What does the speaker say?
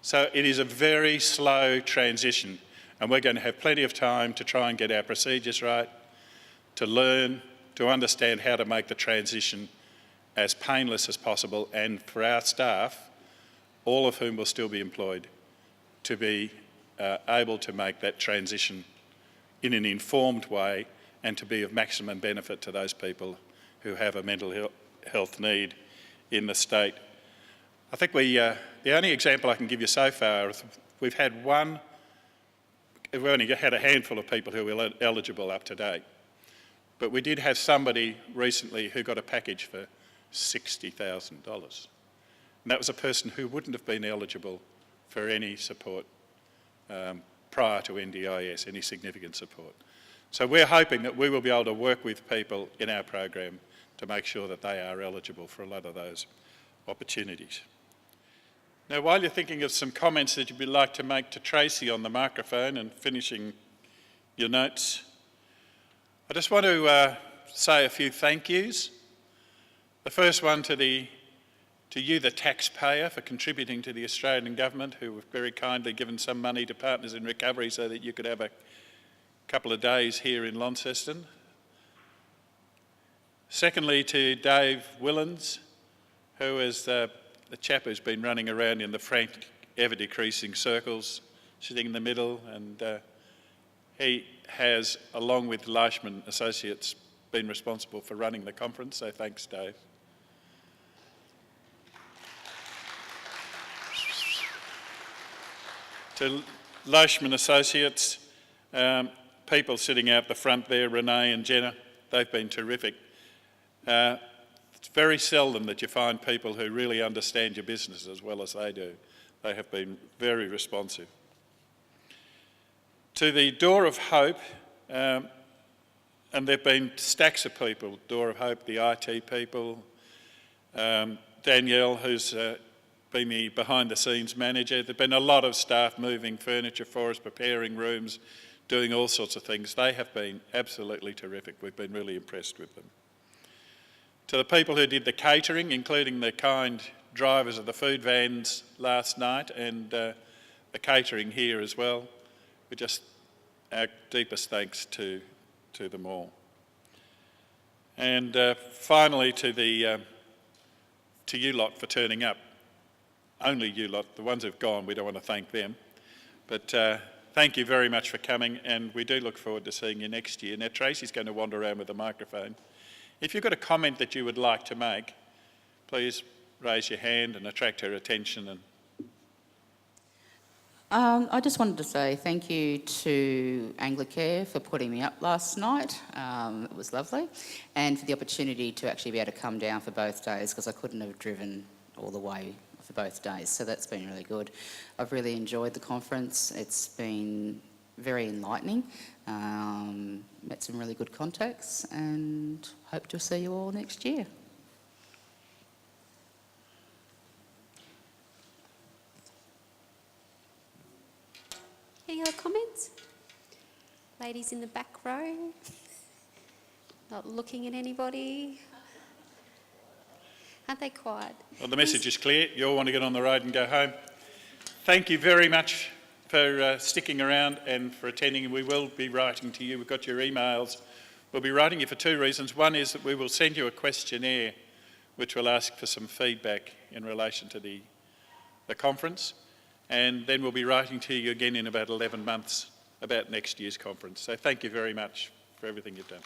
So it is a very slow transition, and we're going to have plenty of time to try and get our procedures right, to learn, to understand how to make the transition as painless as possible, and for our staff, all of whom will still be employed, to be able to make that transition in an informed way and to be of maximum benefit to those people who have a mental health need in the state. I think the only example I can give you so far is we've only had a handful of people who were eligible up to date. But we did have somebody recently who got a package for $60,000. And that was a person who wouldn't have been eligible for any support prior to NDIS, any significant support. So we're hoping that we will be able to work with people in our program to make sure that they are eligible for a lot of those opportunities. Now, while you're thinking of some comments that you'd like to make to Tracy on the microphone and finishing your notes, I just want to say a few thank yous. The first one to you, the taxpayer, for contributing to the Australian government, who have very kindly given some money to Partners in Recovery so that you could have a couple of days here in Launceston. Secondly, to Dave Willans, who is the chap who's been running around in the frank, ever-decreasing circles, sitting in the middle, and he has, along with Leishman Associates, been responsible for running the conference, so thanks, Dave. To Leishman Associates, people sitting out the front there, Renee and Jenna, they've been terrific. It's very seldom that you find people who really understand your business as well as they do. They have been very responsive. To the Door of Hope, and there have been stacks of people, Door of Hope, the IT people, Danielle, who's been the behind-the-scenes manager. There have been a lot of staff moving furniture for us, preparing rooms, doing all sorts of things. They have been absolutely terrific. We've been really impressed with them. To the people who did the catering, including the kind drivers of the food vans last night and the catering here as well, our deepest thanks to them all. And finally to you lot for turning up. Only you lot, the ones who've gone, we don't want to thank them. But thank you very much for coming, and we do look forward to seeing you next year. Now Tracy's going to wander around with a microphone. If you've got a comment that you would like to make, please raise your hand and attract her attention. I just wanted to say thank you to Anglicare for putting me up last night. It was lovely. And for the opportunity to actually be able to come down for both days, because I couldn't have driven all the way for both days. So that's been really good. I've really enjoyed the conference. It's been very enlightening. Met some really good contacts and hope to see you all next year. Any other comments? Ladies in the back row, not looking at anybody. Aren't they quiet? Well, the message is clear. You all want to get on the road and go home. Thank you very much for sticking around and for attending. We will be writing to you. We've got your emails. We'll be writing you for two reasons. One is that we will send you a questionnaire which will ask for some feedback in relation to the conference. And then we'll be writing to you again in about 11 months about next year's conference. So thank you very much for everything you've done.